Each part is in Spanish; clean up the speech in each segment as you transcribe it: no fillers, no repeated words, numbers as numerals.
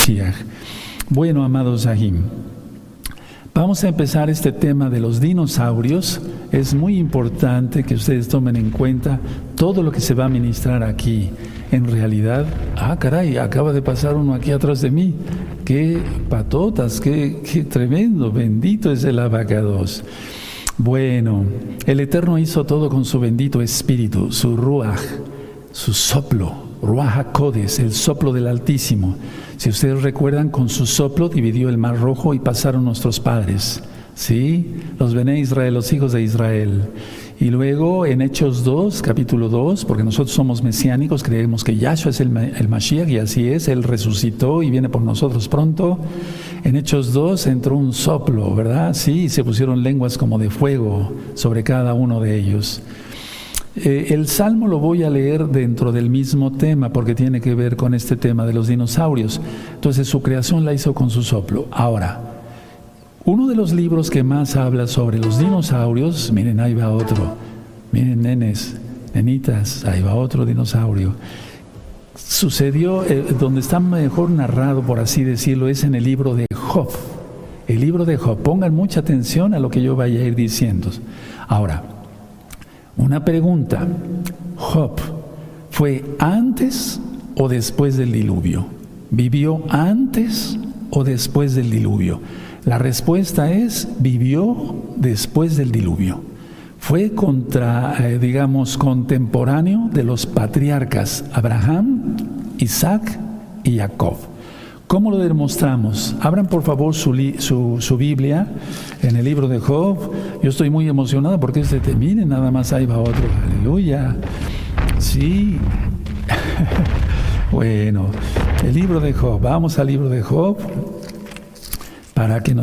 Mashiach. Bueno, amados Sahim, vamos a empezar este tema de los dinosaurios. Es muy importante que ustedes tomen en cuenta todo lo que se va a ministrar aquí. En realidad, caray, acaba de pasar uno aquí atrás de mí. ¡Qué patotas! ¡Qué tremendo! Bendito es el Abacados. Bueno, el Eterno hizo todo con su bendito Espíritu, su Ruach, su soplo, Ruach HaKodes, el soplo del Altísimo. Si ustedes recuerdan, con su soplo dividió el Mar Rojo y pasaron nuestros padres, ¿sí? Los Bené Israel, los hijos de Israel. Y luego en Hechos 2, capítulo 2, porque nosotros somos mesiánicos, creemos que Yahshua es el Mashiach, y así es, Él resucitó y viene por nosotros pronto. En Hechos 2 entró un soplo, ¿verdad? Sí, y se pusieron lenguas como de fuego sobre cada uno de ellos. El Salmo lo voy a leer dentro del mismo tema, porque tiene que ver con este tema de los dinosaurios. Entonces su creación la hizo con su soplo. Ahora, uno de los libros que más habla sobre los dinosaurios, miren, ahí va otro, miren, nenes, nenitas, ahí va otro dinosaurio. Sucedió, donde está mejor narrado, por así decirlo, es en el libro de Job. El libro de Job. Pongan mucha atención a lo que yo vaya a ir diciendo. Ahora, una pregunta. ¿Job fue antes o después del diluvio? ¿Vivió antes o después del diluvio? La respuesta es, vivió después del diluvio. Fue contemporáneo de los patriarcas Abraham, Isaac y Jacob. ¿Cómo lo demostramos? Abran por favor su Biblia en el libro de Job. Yo estoy muy emocionado porque miren, nada más ahí va otro. Aleluya. Sí. Bueno, el libro de Job. Vamos al libro de Job. Para que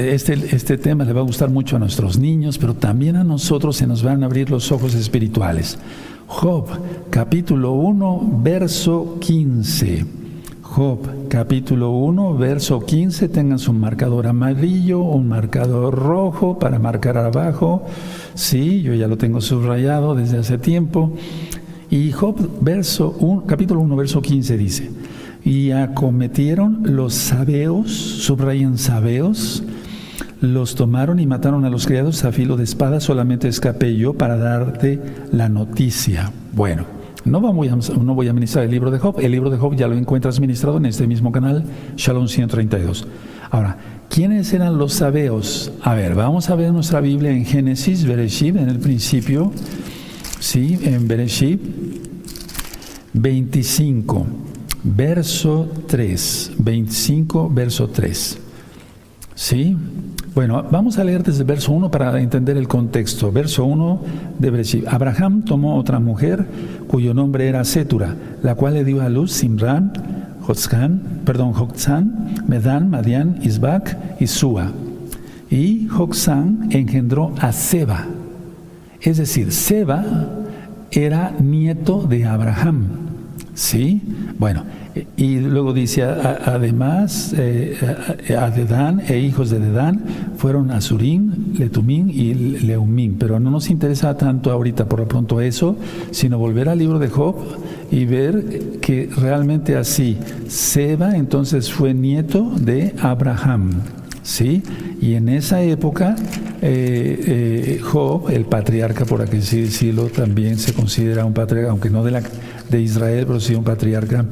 este tema le va a gustar mucho a nuestros niños, pero también a nosotros se nos van a abrir los ojos espirituales. Job, capítulo 1, verso 15. Job, capítulo 1, verso 15. Tengan su marcador amarillo, un marcador rojo para marcar abajo. Sí, yo ya lo tengo subrayado desde hace tiempo. Y Job, capítulo 1, verso 15 dice: y acometieron los sabeos, subrayan sabeos, los tomaron y mataron a los criados a filo de espada, solamente escapé yo para darte la noticia. Bueno, no voy a ministrar el libro de Job. El libro de Job ya lo encuentras ministrado en este mismo canal, Shalom 132. Ahora, ¿quiénes eran los sabeos? A ver, vamos a ver nuestra Biblia en Génesis, Bereshit, en el principio, sí, en Bereshit 25. Verso 3, 25, verso 3. ¿Sí? Bueno, vamos a leer desde el verso 1 para entender el contexto. Verso 1 de Bereshit. Abraham tomó otra mujer cuyo nombre era Setura, la cual le dio a luz Simran, Joksán, Medán, Madián, Isbac y Sua. Y Joksán engendró a Seba. Es decir, Seba era nieto de Abraham. ¿Sí? Bueno, y luego dice, además, a Dedán e hijos de Dedán fueron Asurim, Letumín y Leumín. Pero no nos interesa tanto ahorita por lo pronto eso, sino volver al libro de Job y ver que realmente así, Seba entonces fue nieto de Abraham. ¿Sí? Y en esa época Job, el patriarca, por aquí decirlo, también se considera un patriarca, aunque no de Israel, pero sí un patriarca.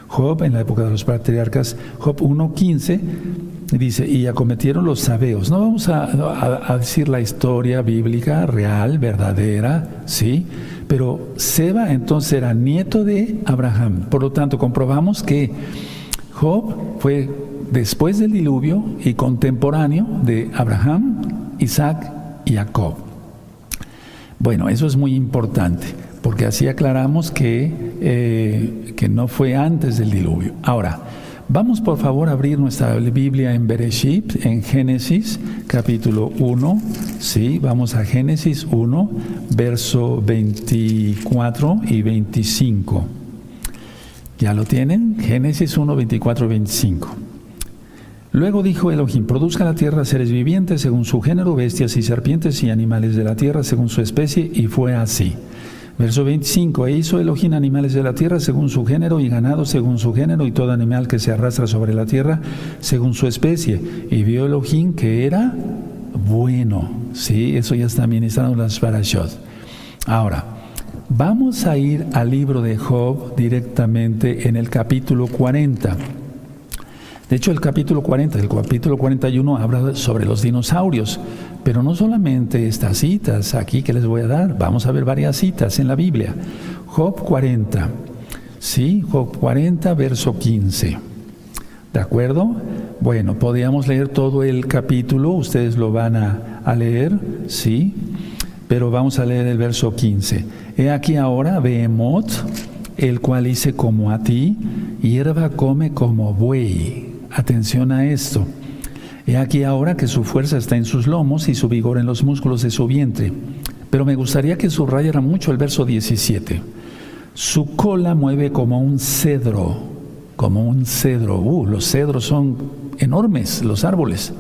Job, en la época de los patriarcas, Job 1:15 dice: y acometieron los sabeos. No vamos a decir la historia bíblica real, verdadera, ¿sí? Pero Seba entonces era nieto de Abraham. Por lo tanto, comprobamos que Job fue después del diluvio y contemporáneo de Abraham, Isaac y Jacob. Bueno, eso es muy importante, porque así aclaramos que no fue antes del diluvio. Ahora, vamos por favor a abrir nuestra Biblia en Bereshit, en Génesis, capítulo 1. Sí, vamos a Génesis 1, verso 24 y 25. ¿Ya lo tienen? Génesis 1, 24 y 25. Luego dijo Elohim: produzca la tierra seres vivientes según su género, bestias y serpientes y animales de la tierra según su especie, y fue así. Verso 25, e hizo Elohim animales de la tierra según su género, y ganado según su género, y todo animal que se arrastra sobre la tierra según su especie. Y vio Elohim que era bueno. Sí, eso ya está ministrado en las parashot. Ahora, vamos a ir al libro de Job directamente en el capítulo 40. De hecho, el capítulo 41 habla sobre los dinosaurios, pero no solamente estas citas aquí que les voy a dar, vamos a ver varias citas en la Biblia. Job 40, sí, Job 40, verso 15. ¿De acuerdo? Bueno, podríamos leer todo el capítulo, ustedes lo van a leer, sí, pero vamos a leer el verso 15. He aquí ahora, Behemoth, el cual hice como a ti, hierba come como buey. Atención a esto. He aquí ahora que su fuerza está en sus lomos y su vigor en los músculos de su vientre. Pero me gustaría que subrayara mucho el verso 17. Su cola mueve como un cedro, como un cedro. Los cedros son enormes, los árboles,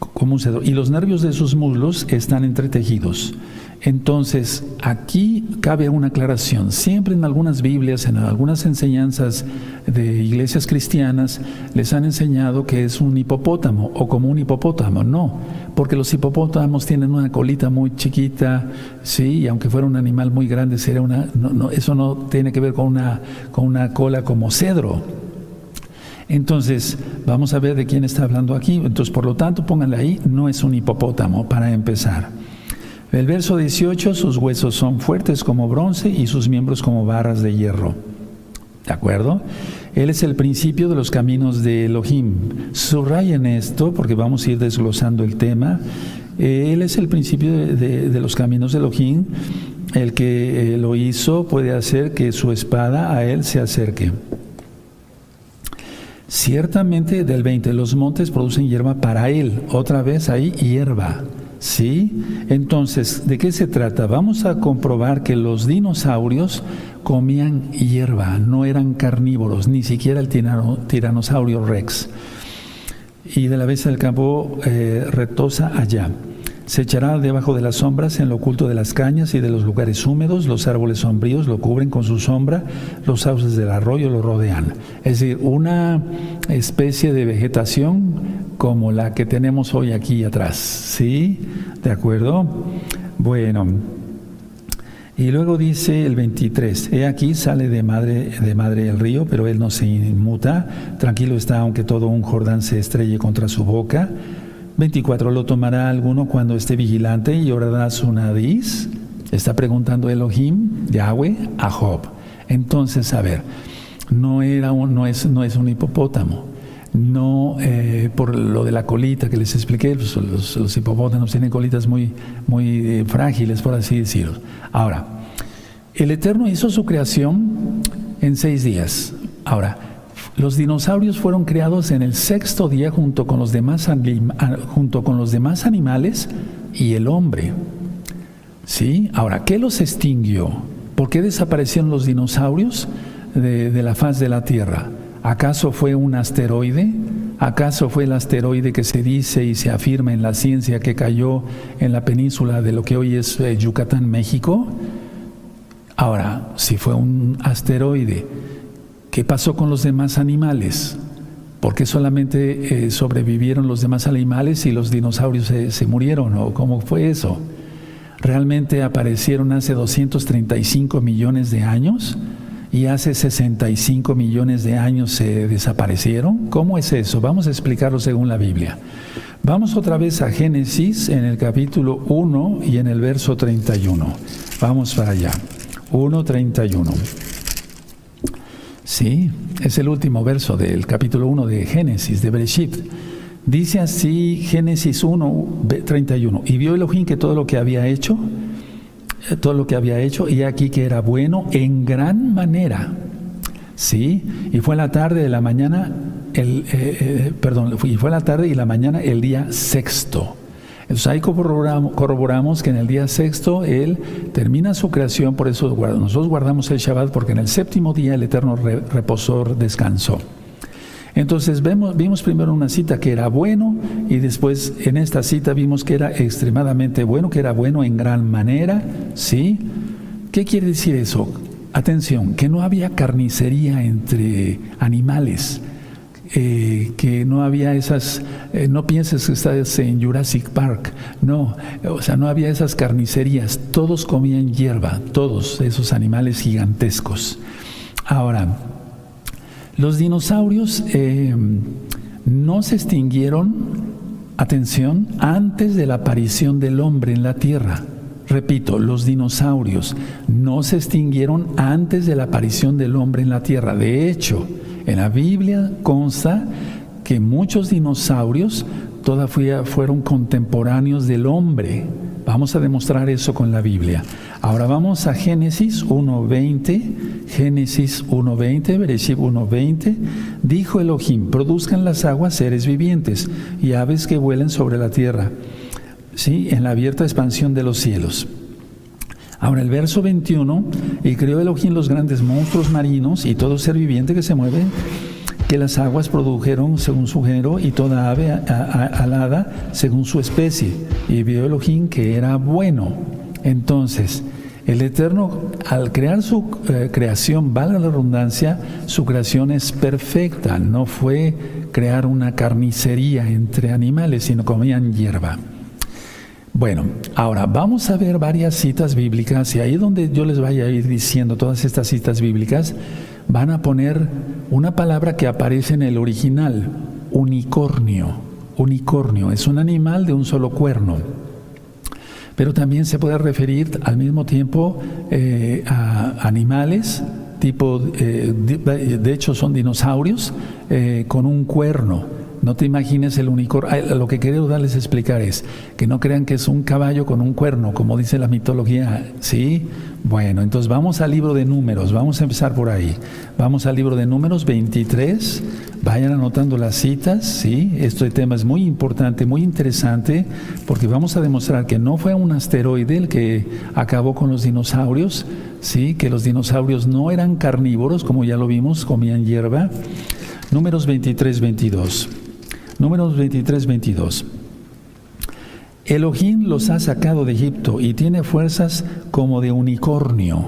como un cedro. Y los nervios de sus muslos están entretejidos. Entonces, aquí cabe una aclaración. Siempre en algunas Biblias, en algunas enseñanzas de iglesias cristianas, les han enseñado que es un hipopótamo o como un hipopótamo. No, porque los hipopótamos tienen una colita muy chiquita, sí, y aunque fuera un animal muy grande, sería eso no tiene que ver con una cola como cedro. Entonces, vamos a ver de quién está hablando aquí. Entonces, por lo tanto, pónganle ahí, no es un hipopótamo, para empezar. El verso 18, sus huesos son fuertes como bronce y sus miembros como barras de hierro. ¿De acuerdo? Él es el principio de los caminos de Elohim. Subrayen esto porque vamos a ir desglosando el tema. Él es el principio de los caminos de Elohim. El que lo hizo puede hacer que su espada a él se acerque. Ciertamente, del 20, los montes producen hierba para él. Otra vez ahí, hierba. ¿Sí? Entonces, ¿de qué se trata? Vamos a comprobar que los dinosaurios comían hierba, no eran carnívoros, ni siquiera el tiranosaurio rex. Y de la bestia del campo retosa allá. Se echará debajo de las sombras, en lo oculto de las cañas y de los lugares húmedos. Los árboles sombríos lo cubren con su sombra, los sauces del arroyo lo rodean. Es decir, una especie de vegetación como la que tenemos hoy aquí atrás. ¿Sí? ¿De acuerdo? Bueno. Y luego dice el 23, he aquí sale de madre el río, pero él no se inmuta. Tranquilo está, aunque todo un Jordán se estrelle contra su boca. 24, lo tomará alguno cuando esté vigilante y orará su nariz. Está preguntando Elohim, Yahweh, a Job. Entonces, a ver, no es un hipopótamo. No, por lo de la colita que les expliqué, pues los hipopótamos tienen colitas muy frágiles, por así decirlo. Ahora, el Eterno hizo su creación en 6 días. Ahora, los dinosaurios fueron creados en el 6º día junto con los demás animales y el hombre. ¿Sí? Ahora, ¿qué los extinguió? ¿Por qué desaparecieron los dinosaurios de la faz de la Tierra? ¿Acaso fue un asteroide? ¿Acaso fue el asteroide que se dice y se afirma en la ciencia que cayó en la península de lo que hoy es Yucatán, México? Ahora, si fue un asteroide, ¿qué pasó con los demás animales? ¿Por qué solamente sobrevivieron los demás animales y los dinosaurios se murieron? ¿O cómo fue eso? ¿Realmente aparecieron hace 235 millones de años? ¿Y hace 65 millones de años se desaparecieron? ¿Cómo es eso? Vamos a explicarlo según la Biblia. Vamos otra vez a Génesis en el capítulo 1 y en el verso 31. Vamos para allá. 1:31. Sí, es el último verso del capítulo 1 de Génesis, de Bereshit. Dice así Génesis 1:31. Y vio Elohim que todo lo que había hecho, y aquí que era bueno en gran manera. Sí, y fue la tarde de la mañana, y fue la tarde y la mañana el día 6º. Entonces ahí corroboramos que en el día 6º Él termina su creación, por eso nosotros guardamos el Shabbat, porque en el 7º día el Eterno reposó, descansó. Entonces vimos primero una cita que era bueno, y después en esta cita vimos que era extremadamente bueno, que era bueno en gran manera, ¿sí? ¿Qué quiere decir eso? Atención, que no había carnicería entre animales, que no había esas, no pienses que estás en Jurassic Park, no, o sea, no había esas carnicerías, todos comían hierba, todos esos animales gigantescos. Ahora, los dinosaurios no se extinguieron, atención, antes de la aparición del hombre en la Tierra. Repito, los dinosaurios no se extinguieron antes de la aparición del hombre en la Tierra. De hecho, en la Biblia consta que muchos dinosaurios todavía fueron contemporáneos del hombre. Vamos a demostrar eso con la Biblia. Ahora vamos a Génesis 1:20. Génesis 1:20, Bereshit 1:20. Dijo Elohim: produzcan las aguas seres vivientes y aves que vuelen sobre la tierra, ¿sí?, en la abierta expansión de los cielos. Ahora el verso 21, y creó Elohim los grandes monstruos marinos y todo ser viviente que se mueve, que las aguas produjeron según su género, y toda ave alada según su especie. Y vio Elohim que era bueno. Entonces, el Eterno, al crear su creación, valga la redundancia, su creación es perfecta. No fue crear una carnicería entre animales, sino comían hierba. Bueno, ahora vamos a ver varias citas bíblicas, y ahí donde yo les vaya a ir diciendo todas estas citas bíblicas, van a poner una palabra que aparece en el original: unicornio. Unicornio es un animal de un solo cuerno, pero también se puede referir al mismo tiempo a animales tipo, de hecho son dinosaurios con un cuerno. No te imagines el unicornio. Lo que quiero darles a explicar es que no crean que es un caballo con un cuerno, como dice la mitología, ¿sí? Bueno, entonces vamos al libro de Números, vamos a empezar por ahí. Vamos al libro de Números 23, vayan anotando las citas, ¿sí? Este tema es muy importante, muy interesante, porque vamos a demostrar que no fue un asteroide el que acabó con los dinosaurios, ¿sí? Que los dinosaurios no eran carnívoros, como ya lo vimos, comían hierba. Números 23, 22. Números 23, 22. Elohim los ha sacado de Egipto y tiene fuerzas como de unicornio.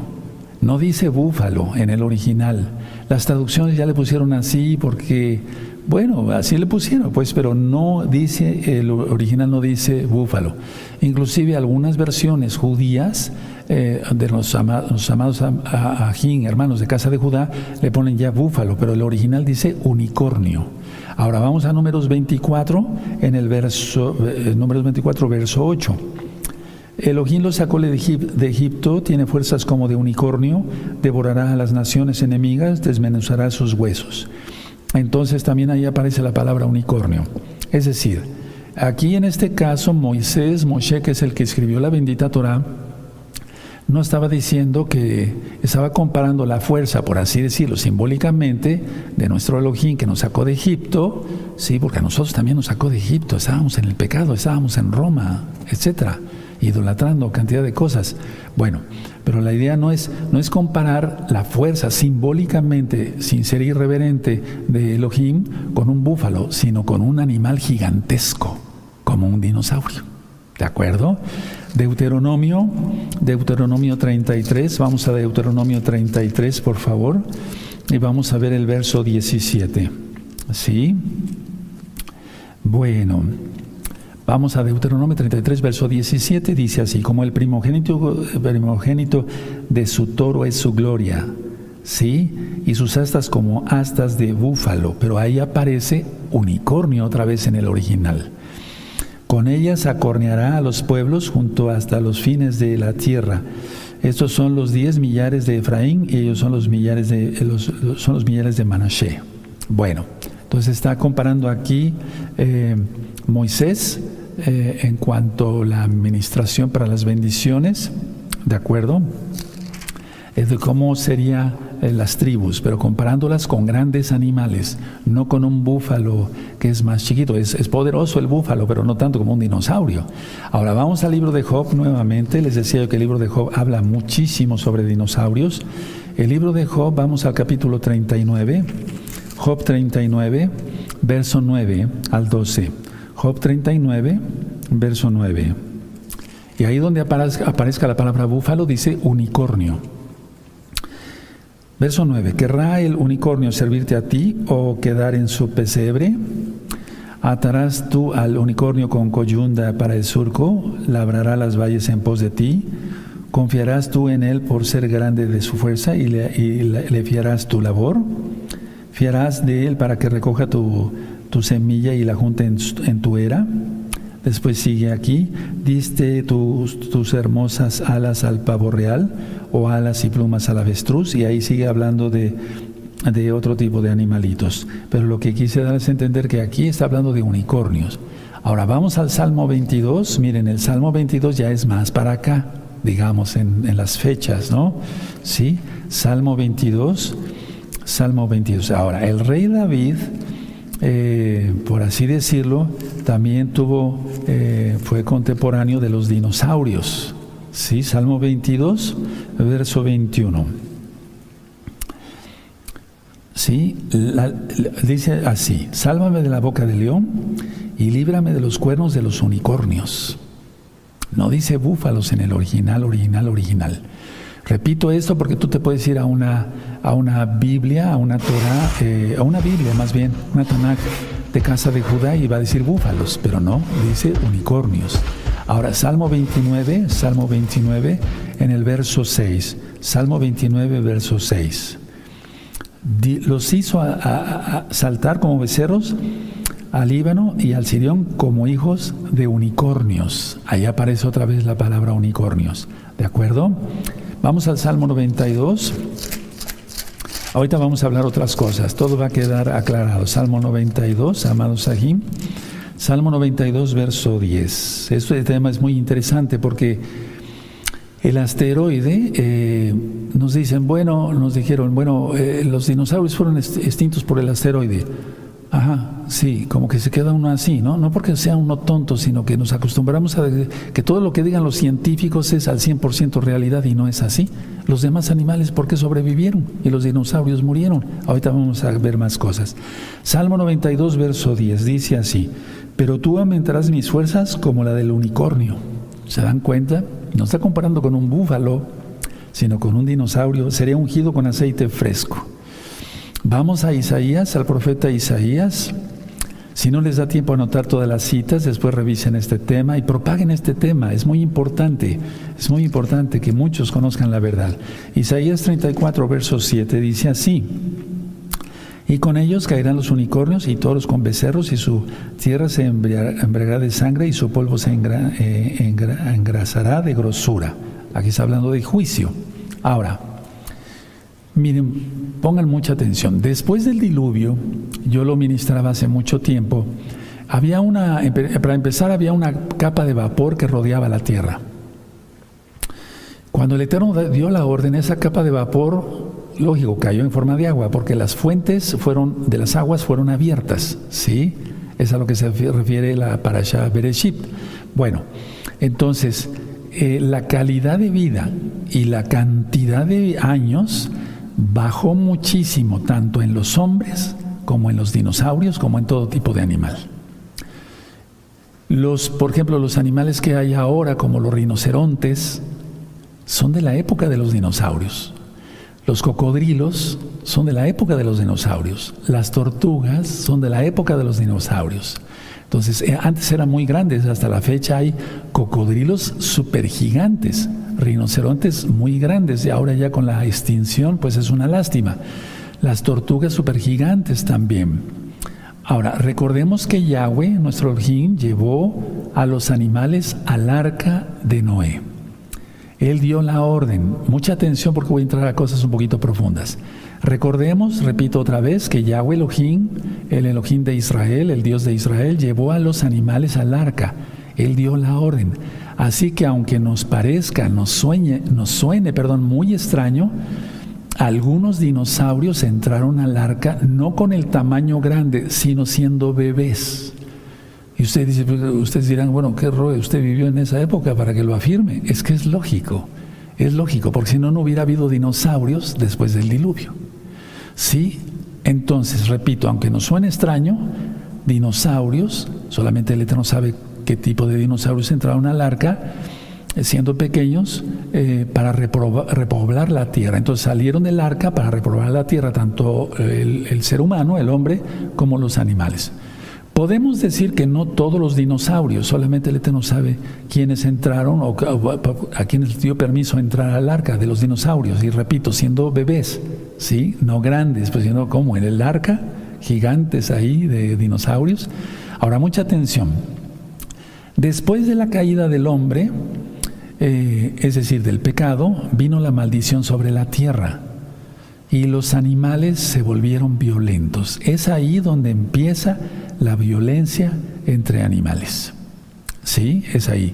No dice búfalo en el original. Las traducciones ya le pusieron así porque, bueno, así le pusieron, pues, pero no dice, el original no dice búfalo. Inclusive algunas versiones judías de los amados Ajín, hermanos de casa de Judá, le ponen ya búfalo, pero el original dice unicornio. Ahora vamos a Números 24, en el verso, Números 24, verso 8. Elohim los sacó de Egipto, tiene fuerzas como de unicornio, devorará a las naciones enemigas, desmenuzará sus huesos. Entonces también ahí aparece la palabra unicornio. Es decir, aquí en este caso Moshe, que es el que escribió la bendita Torá, no estaba diciendo que estaba comparando la fuerza, por así decirlo, simbólicamente, de nuestro Elohim que nos sacó de Egipto, sí, porque a nosotros también nos sacó de Egipto, estábamos en el pecado, estábamos en Roma, etcétera, idolatrando cantidad de cosas. Bueno, pero la idea no es comparar la fuerza simbólicamente, sin ser irreverente, de Elohim con un búfalo, sino con un animal gigantesco, como un dinosaurio. ¿De acuerdo? Deuteronomio 33, vamos a Deuteronomio 33, por favor, y vamos a ver el verso 17. ¿Sí? Bueno, vamos a Deuteronomio 33, verso 17, dice así: como el primogénito de su toro es su gloria, ¿sí? Y sus astas como astas de búfalo, pero ahí aparece unicornio otra vez en el original. Con ellas acorneará a los pueblos junto hasta los fines de la tierra. Estos son los 10 millares de Efraín y ellos son los millares de Manashe. Bueno, entonces está comparando aquí Moisés en cuanto a la administración para las bendiciones, ¿de acuerdo? De cómo serían las tribus, pero comparándolas con grandes animales, no con un búfalo que es más chiquito. Es poderoso el búfalo, pero no tanto como un dinosaurio. Ahora vamos al libro de Job nuevamente. Les decía yo que el libro de Job habla muchísimo sobre dinosaurios. El libro de Job, vamos al capítulo 39, Job 39, verso 9 al 12. Job 39, verso 9. Y ahí donde aparezca la palabra búfalo dice unicornio. Verso 9. ¿Querrá el unicornio servirte a ti o quedar en su pesebre? ¿Atarás tú al unicornio con coyunda para el surco? ¿Labrará las valles en pos de ti? ¿Confiarás tú en él por ser grande de su fuerza y le fiarás tu labor? ¿Fiarás de él para que recoja tu semilla y la junte en tu era? Después sigue aquí, ¿diste tus hermosas alas al pavo real o alas y plumas al avestruz? Y ahí sigue hablando de otro tipo de animalitos. Pero lo que quise dar es entender que aquí está hablando de unicornios. Ahora vamos al Salmo 22. Miren, el Salmo 22 ya es más para acá, digamos, en las fechas, ¿no? Sí, Salmo 22. Ahora, el rey David, por así decirlo, también fue contemporáneo de los dinosaurios. Sí, Salmo 22, verso 21. Sí, dice así: sálvame de la boca del león y líbrame de los cuernos de los unicornios. No dice búfalos en el original. Repito esto porque tú te puedes ir a una Biblia, a una Torah, a una Biblia más bien, una Tanakh de casa de Judá y va a decir búfalos, pero no, dice unicornios. Ahora, Salmo 29, en el verso 6. Salmo 29, verso 6. Los hizo a saltar como becerros al Líbano y al Sirión como hijos de unicornios. Ahí aparece otra vez la palabra unicornios. ¿De acuerdo? Vamos al Salmo 92. Ahorita vamos a hablar otras cosas. Todo va a quedar aclarado. Salmo 92, amados Sahim. Salmo 92, verso 10. Este tema es muy interesante porque el asteroide, nos dijeron, los dinosaurios fueron extintos por el asteroide. Ajá, sí, como que se queda uno así, ¿no? No porque sea uno tonto, sino que nos acostumbramos a que todo lo que digan los científicos es al 100% realidad y no es así. Los demás animales, ¿por qué sobrevivieron? Y los dinosaurios murieron. Ahorita vamos a ver más cosas. Salmo 92, verso 10, dice así: pero tú aumentarás mis fuerzas como la del unicornio. ¿Se dan cuenta? No está comparando con un búfalo, sino con un dinosaurio. Sería ungido con aceite fresco. Vamos a Isaías, al profeta Isaías. Si no les da tiempo a anotar todas las citas, después revisen este tema y propaguen este tema. Es muy importante que muchos conozcan la verdad. Isaías 34, verso 7 dice así: y con ellos caerán los unicornios y toros con becerros, y su tierra se embriagará de sangre y su polvo se engrasará de grosura. Aquí está hablando de juicio. Ahora, miren, pongan mucha atención. Después del diluvio, yo lo ministraba hace mucho tiempo, había una capa de vapor que rodeaba la tierra. Cuando el Eterno dio la orden, esa capa de vapor, lógico, cayó en forma de agua, porque las fuentes de las aguas fueron abiertas, ¿sí? Es a lo que se refiere la Parashá Bereshit. Bueno, entonces, la calidad de vida y la cantidad de años bajó muchísimo, tanto en los hombres como en los dinosaurios, como en todo tipo de animal. Por ejemplo, los animales que hay ahora, como los rinocerontes, son de la época de los dinosaurios. Los cocodrilos son de la época de los dinosaurios. Las tortugas son de la época de los dinosaurios. Entonces, antes eran muy grandes. Hasta la fecha hay cocodrilos supergigantes, rinocerontes muy grandes, y ahora ya con la extinción, pues es una lástima. Las tortugas supergigantes también. Ahora, recordemos que Yahweh, nuestro Elohim, llevó a los animales al arca de Noé. Él dio la orden. Mucha atención porque voy a entrar a cosas un poquito profundas. Recordemos, repito otra vez, que Yahweh Elohim, el Elohim de Israel, el Dios de Israel, llevó a los animales al arca. Él dio la orden. Así que aunque nos parezca, nos suene, muy extraño, algunos dinosaurios entraron al arca no con el tamaño grande, sino siendo bebés. Y ustedes dirán, bueno, ¿qué rollo? Usted vivió en esa época para que lo afirme. Es que es lógico, porque si no, no hubiera habido dinosaurios después del diluvio. Sí, entonces, repito, aunque nos suene extraño, dinosaurios, solamente el Eterno sabe qué tipo de dinosaurios entraron al arca, siendo pequeños, para repoblar la tierra. Entonces salieron del arca para repoblar la tierra, tanto el ser humano, el hombre, como los animales. Podemos decir que no todos los dinosaurios, solamente el Eterno sabe quiénes entraron o a quienes dio permiso a entrar al arca de los dinosaurios. Y repito, siendo bebés, ¿sí? No grandes, pues siendo como en el arca, gigantes ahí de dinosaurios. Ahora, mucha atención. Después de la caída del hombre, es decir, del pecado, vino la maldición sobre la tierra y los animales se volvieron violentos. Es ahí donde empieza la violencia entre animales. ¿Sí? Es ahí.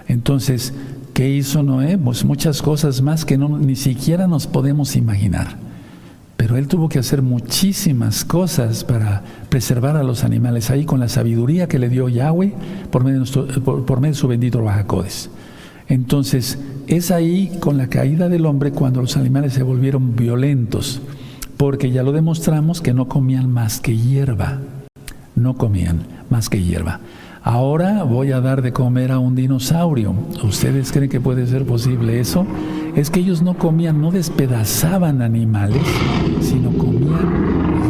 Entonces, ¿qué hizo Noé? Pues muchas cosas más que ni siquiera nos podemos imaginar. Pero él tuvo que hacer muchísimas cosas para preservar a los animales ahí con la sabiduría que le dio Yahweh por medio de su bendito Ruach HaKodesh. Entonces, es ahí con la caída del hombre cuando los animales se volvieron violentos, porque ya lo demostramos que no comían más que hierba. No comían más que hierba. Ahora voy a dar de comer a un dinosaurio. ¿Ustedes creen que puede ser posible eso? Es que ellos no comían, no despedazaban animales, sino comían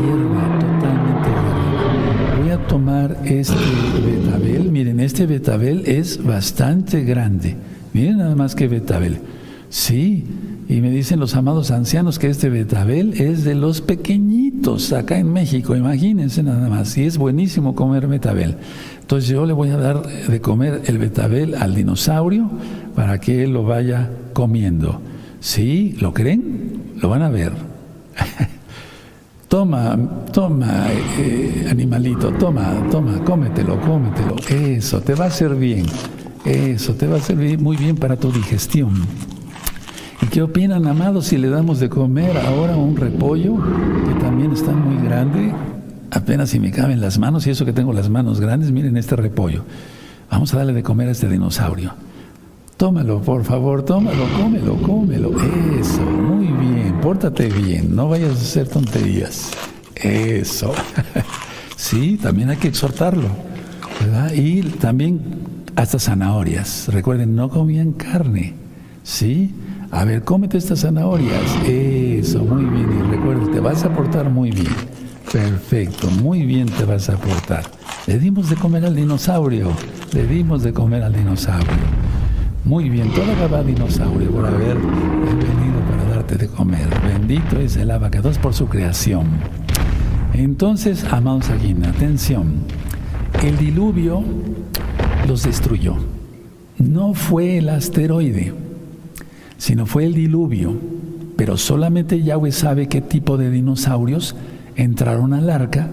hierba, totalmente hierba. Voy a tomar este betabel. Miren, este betabel es bastante grande. Miren nada más que betabel. Sí, y me dicen los amados ancianos que este betabel es de los pequeñitos acá en México. Imagínense nada más. Y es buenísimo comer betabel. Entonces yo le voy a dar de comer el betabel al dinosaurio para que él lo vaya comiendo. ¿Sí? ¿Lo creen? Lo van a ver. Toma, animalito, toma, cómetelo. Eso, te va a hacer bien. Eso, te va a servir muy bien para tu digestión. ¿Y qué opinan, amados, si le damos de comer ahora un repollo que también está muy grande? Apenas si me caben las manos, y eso que tengo las manos grandes, miren este repollo. Vamos a darle de comer a este dinosaurio. Tómalo, por favor, tómalo, cómelo. Eso, muy bien, pórtate bien, no vayas a hacer tonterías. Eso. Sí, también hay que exhortarlo, ¿verdad? Y también hasta zanahorias. Recuerden, no comían carne, ¿sí? A ver, cómete estas zanahorias. Eso, muy bien. Y recuerden, te vas a portar muy bien. Perfecto, muy bien te vas a portar. Le dimos de comer al dinosaurio. Muy bien, toda Gabá dinosaurio por haber venido para darte de comer. Bendito es el Abacados por su creación. Entonces, amados aquí, atención. El diluvio los destruyó. No fue el asteroide, sino fue el diluvio. Pero solamente Yahweh sabe qué tipo de dinosaurios entraron al arca,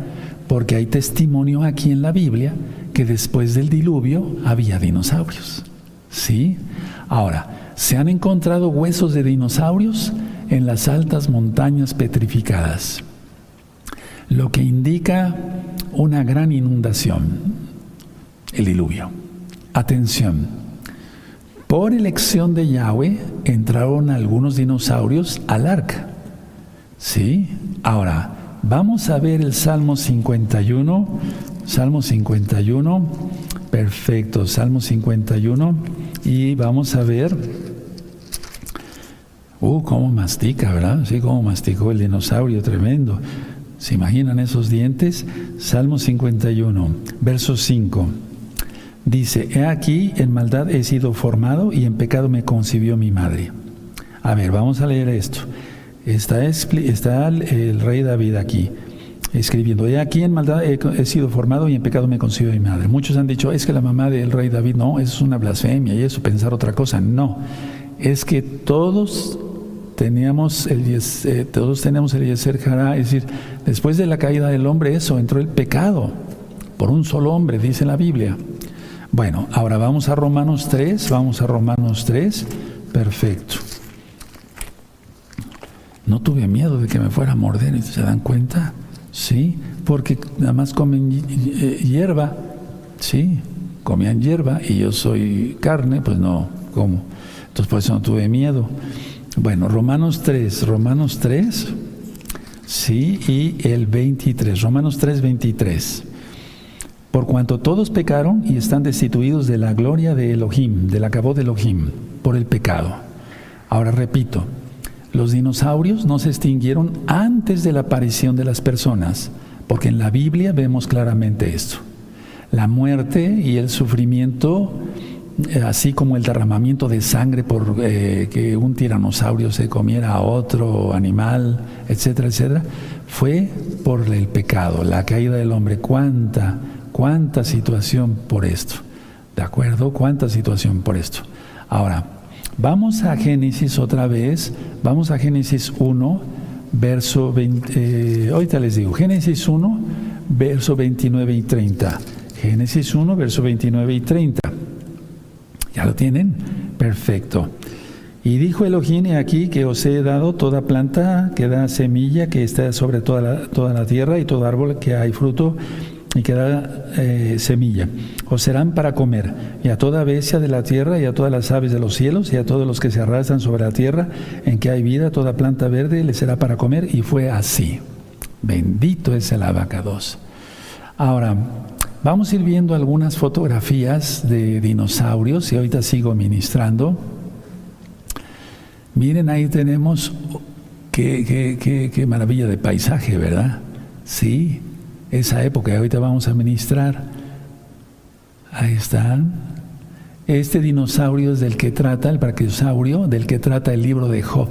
porque hay testimonio aquí en la Biblia que después del diluvio había dinosaurios. ¿Sí? Ahora, se han encontrado huesos de dinosaurios en las altas montañas petrificadas, lo que indica una gran inundación, el diluvio. Atención, por elección de Yahweh entraron algunos dinosaurios al arca. ¿Sí? Ahora, vamos a ver el Salmo 51. Salmo 51, perfecto, Salmo 51. Y vamos a ver, cómo mastica, ¿verdad? Sí, cómo masticó el dinosaurio, tremendo. ¿Se imaginan esos dientes? Salmo 51, verso 5. Dice, he aquí, en maldad he sido formado y en pecado me concibió mi madre. A ver, vamos a leer esto. Está el rey David aquí, escribiendo, he aquí, en maldad he sido formado y en pecado me concibió mi madre. Muchos han dicho, es que la mamá del rey David, no, eso es una blasfemia y eso, pensar otra cosa. No, es que todos tenemos el Yeser Hará, es decir, después de la caída del hombre, entró el pecado, por un solo hombre, dice la Biblia. Bueno, ahora vamos a Romanos 3, perfecto. No tuve miedo de que me fuera a morder, ¿se dan cuenta? Sí, porque nada más comen hierba, sí, comían hierba y yo soy carne, pues no como. Entonces por eso no tuve miedo. Bueno, Romanos 3, sí, y el 23, Romanos 3, 23. por cuanto todos pecaron y están destituidos de la gloria de Elohim, del Kabod de Elohim, por el pecado. Ahora repito, los dinosaurios no se extinguieron antes de la aparición de las personas, porque en la Biblia vemos claramente esto. La muerte y el sufrimiento, así como el derramamiento de sangre por que un tiranosaurio se comiera a otro animal, etcétera, etcétera, fue por el pecado, la caída del hombre. ¿Cuánta situación por esto? ¿De acuerdo? ¿Cuánta situación por esto? Ahora, vamos a Génesis otra vez, vamos a Génesis 1, verso 20, ahorita les digo, Génesis 1, verso 29 y 30. Génesis 1, verso 29 y 30. ¿Ya lo tienen? Perfecto. Y dijo Elohim, he aquí que os he dado toda planta que da semilla, que está sobre toda la tierra, y todo árbol que hay fruto y que da semilla. Os serán para comer, y a toda bestia de la tierra, y a todas las aves de los cielos, y a todos los que se arrastran sobre la tierra, en que hay vida, toda planta verde les será para comer. Y fue así. Bendito es el abacados. Ahora, vamos a ir viendo algunas fotografías de dinosaurios, y ahorita sigo ministrando. Miren, ahí tenemos qué maravilla de paisaje, ¿verdad? Sí, esa época, ahorita vamos a ministrar. Ahí están. Este dinosaurio es del que trata, el brachiosaurio, del que trata el libro de Job.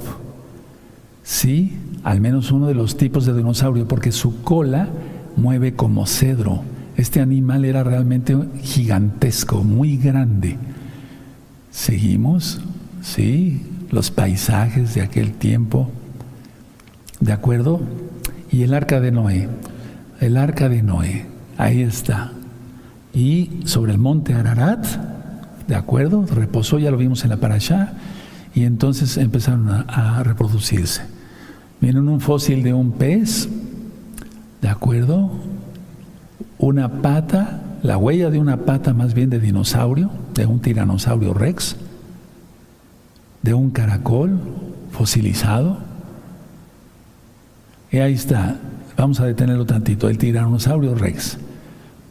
Sí, al menos uno de los tipos de dinosaurio, porque su cola mueve como cedro. Este animal era realmente gigantesco, muy grande. ¿Seguimos? Sí, los paisajes de aquel tiempo. ¿De acuerdo? Y el arca de Noé. El arca de Noé. Ahí está. Y sobre el monte Ararat, ¿de acuerdo? Reposó, ya lo vimos en la parashá. Y entonces empezaron a reproducirse. Miren un fósil de un pez. ¿De acuerdo? Una pata, la huella de una pata más bien de dinosaurio, de un tiranosaurio rex, de un caracol fosilizado. Y ahí está, vamos a detenerlo tantito, el tiranosaurio rex,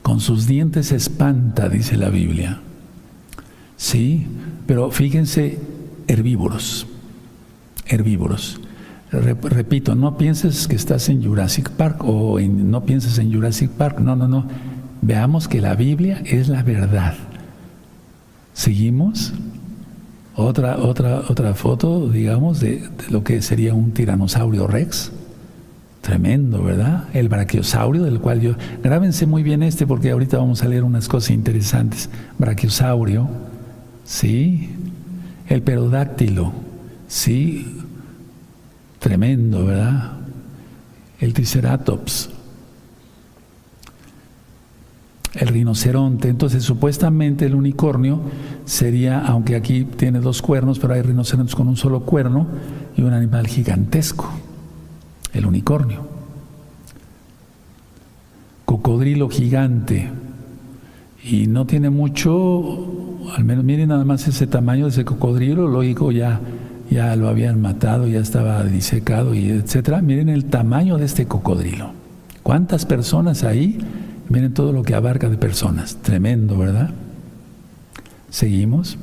con sus dientes espanta, dice la Biblia. Sí, pero fíjense, herbívoros. Repito, no pienses que estás en Jurassic Park no pienses en Jurassic Park, no. Veamos que la Biblia es la verdad. ¿Seguimos? Otra foto, digamos, de lo que sería un tiranosaurio rex. Tremendo, ¿verdad? El brachiosaurio, del cual grábense muy bien porque ahorita vamos a leer unas cosas interesantes. Brachiosaurio, sí. El pterodáctilo, sí. Tremendo, ¿verdad? El triceratops. El rinoceronte. Entonces, supuestamente el unicornio sería, aunque aquí tiene 2 cuernos, pero hay rinocerontes con un solo cuerno y un animal gigantesco. El unicornio. Cocodrilo gigante. Y no tiene mucho, al menos miren nada más ese tamaño de ese cocodrilo, lógico, ya lo habían matado, ya estaba disecado y etcétera. Miren el tamaño de este cocodrilo. ¿Cuántas personas ahí? Miren todo lo que abarca de personas. Tremendo, ¿verdad? Seguimos.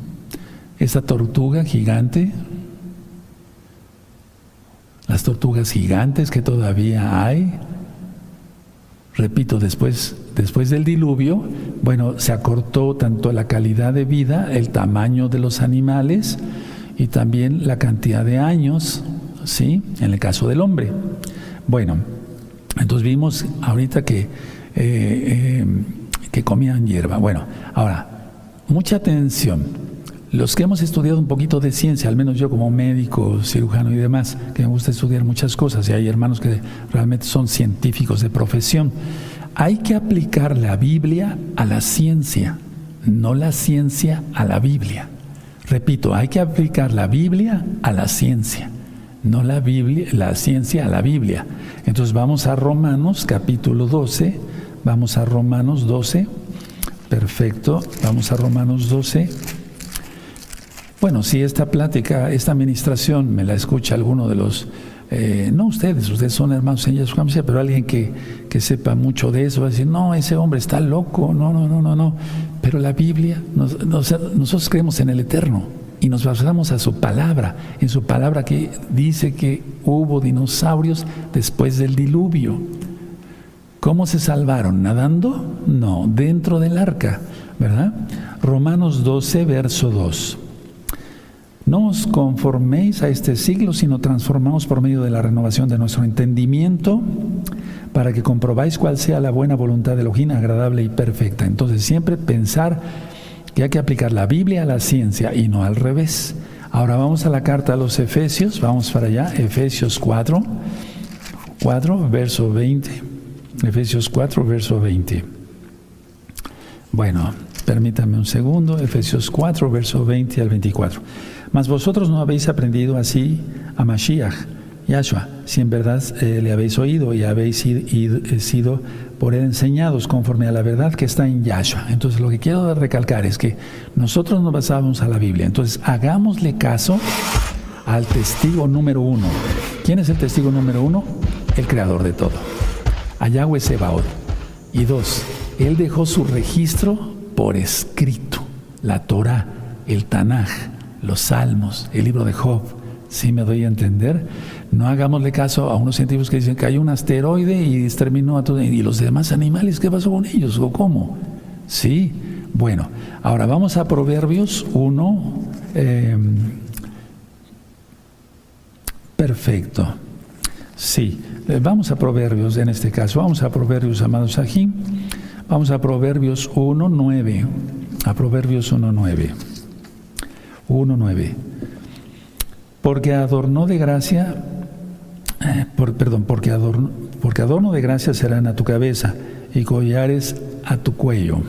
Esta tortuga gigante. Las tortugas gigantes que todavía hay. Repito, después del diluvio, bueno, se acortó tanto la calidad de vida, el tamaño de los animales y también la cantidad de años, ¿sí? En el caso del hombre. Bueno, entonces vimos ahorita que comían hierba. Bueno, ahora, mucha atención. Los que hemos estudiado un poquito de ciencia, al menos yo como médico, cirujano y demás, que me gusta estudiar muchas cosas, y hay hermanos que realmente son científicos de profesión, hay que aplicar la Biblia a la ciencia, no la ciencia a la Biblia. Repito, hay que aplicar la Biblia a la ciencia, no la ciencia a la Biblia. Entonces vamos a Romanos capítulo 12, vamos a Romanos 12, perfecto, vamos a Romanos 12. Bueno, si esta plática, esta administración me la escucha alguno de los no ustedes son hermanos en Yahshua Mashiach, pero alguien que sepa mucho de eso va a decir, no, ese hombre está loco, no. Pero la Biblia, nosotros creemos en el Eterno y nos basamos a su palabra, en su palabra que dice que hubo dinosaurios después del diluvio. ¿Cómo se salvaron? ¿Nadando? No, dentro del arca, ¿verdad? Romanos 12, verso 2. No os conforméis a este siglo, sino transformaos por medio de la renovación de nuestro entendimiento, para que comprobáis cuál sea la buena voluntad de Elohim, agradable y perfecta. Entonces, siempre pensar que hay que aplicar la Biblia a la ciencia y no al revés. Ahora vamos a la carta a los Efesios, vamos para allá, Efesios 4, verso 20. Efesios 4, verso 20. Bueno, permítame un segundo, Efesios 4, verso 20 al 24. Mas vosotros no habéis aprendido así a Mashiach, Yahshua, si en verdad le habéis oído y habéis sido por él enseñados conforme a la verdad que está en Yahshua. Entonces lo que quiero recalcar es que nosotros nos basamos a la Biblia. Entonces hagámosle caso al testigo número 1. ¿Quién es el testigo número 1? El creador de todo, a Yahweh Sebaot. Y 2, él dejó su registro por escrito, la Torah, el Tanaj, los Salmos, el libro de Job. ¿Sí me doy a entender? No hagámosle caso a unos científicos que dicen que hay un asteroide y exterminó a todos. ¿Y los demás animales? ¿Qué pasó con ellos? ¿O cómo? Sí. Bueno, ahora vamos a Proverbios 1. Perfecto. Sí, vamos a Proverbios en este caso. Vamos a Proverbios, amados aquí. Vamos a Proverbios 1:9. A Proverbios 1:9. 1:9. Porque adorno de gracia, porque adorno de gracia serán a tu cabeza y collares a tu cuello.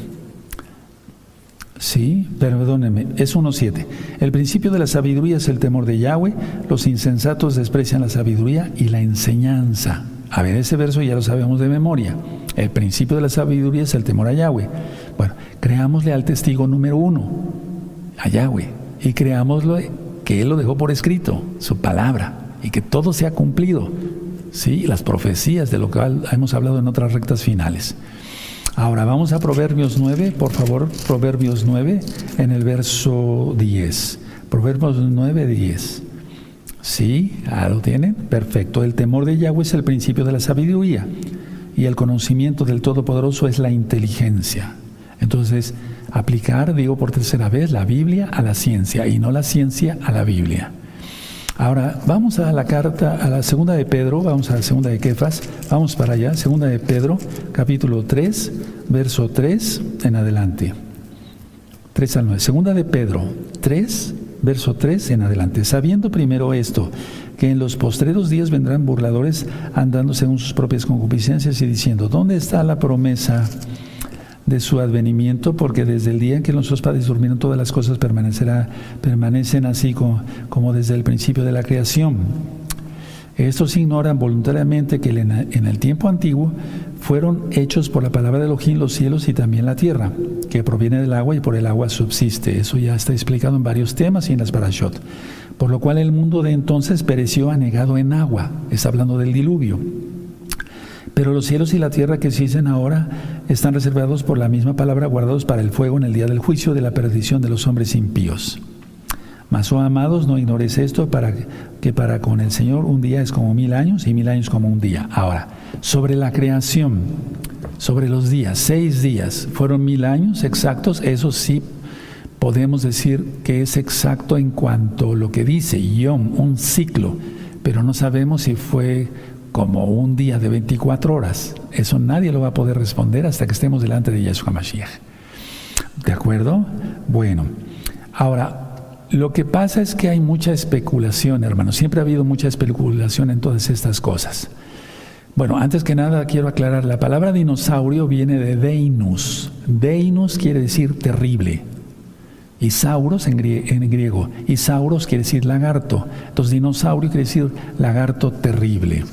Sí, perdónenme, es 1:7. El principio de la sabiduría es el temor de Yahweh, los insensatos desprecian la sabiduría y la enseñanza. A ver, ese verso ya lo sabemos de memoria. El principio de la sabiduría es el temor a Yahweh. Bueno, creámosle al testigo número 1, a Yahweh, y creámosle que Él lo dejó por escrito, su palabra, y que todo se ha cumplido. Sí, las profecías de lo que hemos hablado en otras rectas finales. Ahora vamos a Proverbios 9, por favor, Proverbios 9, en el verso 10. Proverbios 9, 10. ¿Sí? ¿Lo tienen? Perfecto. El temor de Yahweh es el principio de la sabiduría y el conocimiento del Todopoderoso es la inteligencia. Entonces, aplicar, digo por tercera vez, la Biblia a la ciencia y no la ciencia a la Biblia. Ahora, vamos a la carta, a la segunda de Pedro, vamos a la segunda de Kefas, vamos para allá, segunda de Pedro, capítulo 3, verso 3 en adelante. 3 al 9. Segunda de Pedro 3, verso 3 en adelante. Sabiendo primero esto, que en los postreros días vendrán burladores andando según sus propias concupiscencias y diciendo, ¿dónde está la promesa de su advenimiento? Porque desde el día en que nuestros padres durmieron todas las cosas permanecen así como desde el principio de la creación. Estos ignoran voluntariamente que en el tiempo antiguo fueron hechos por la palabra de Elohim los cielos y también la tierra, que proviene del agua y por el agua subsiste. Eso ya está explicado en varios temas y en las parashot. Por lo cual el mundo de entonces pereció anegado en agua. Está hablando del diluvio. Pero los cielos y la tierra que existen ahora están reservados por la misma palabra, guardados para el fuego en el día del juicio de la perdición de los hombres impíos. Mas, oh amados, no ignores esto, para con el Señor un día es como 1000 años y 1000 años como un día. Ahora, sobre la creación, sobre los días, 6 días, ¿fueron 1000 años exactos? Eso sí podemos decir que es exacto en cuanto a lo que dice Yom, un ciclo, pero no sabemos si fue como un día de 24 horas. Eso nadie lo va a poder responder hasta que estemos delante de Yahshua Mashiach. ¿De acuerdo? Bueno, ahora, lo que pasa es que hay mucha especulación, hermanos. Siempre ha habido mucha especulación en todas estas cosas. Bueno, antes que nada quiero aclarar, la palabra dinosaurio viene de deinus. Deinus quiere decir terrible. Y sauros en griego. Y sauros quiere decir lagarto. Entonces, dinosaurio quiere decir lagarto terrible.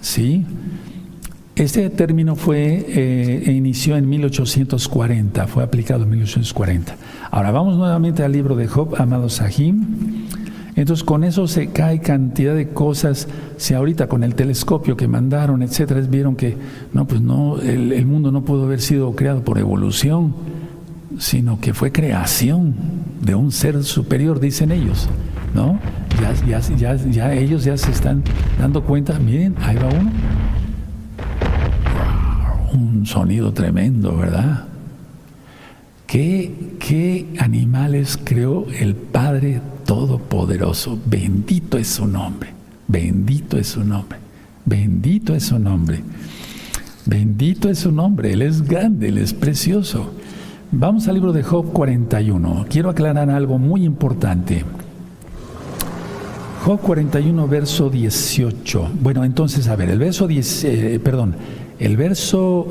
¿Sí? Este término inició en 1840, fue aplicado en 1840. Ahora vamos nuevamente al libro de Job, amados Sahim, Entonces con eso se cae cantidad de cosas. Si ahorita con el telescopio que mandaron, etcétera, vieron que el mundo no pudo haber sido creado por evolución, sino que fue creación de un ser superior, dicen ellos, ¿no? Ya ellos ya se están dando cuenta. Miren, ahí va uno. Un sonido tremendo, ¿verdad? ¿Qué animales creó el Padre Todopoderoso? Bendito es su nombre, bendito es su nombre, bendito es su nombre, bendito es su nombre. Él es grande, Él es precioso. Vamos al libro de Job 41. Quiero aclarar algo muy importante. Job 41, verso 18. Bueno, entonces, a ver, el verso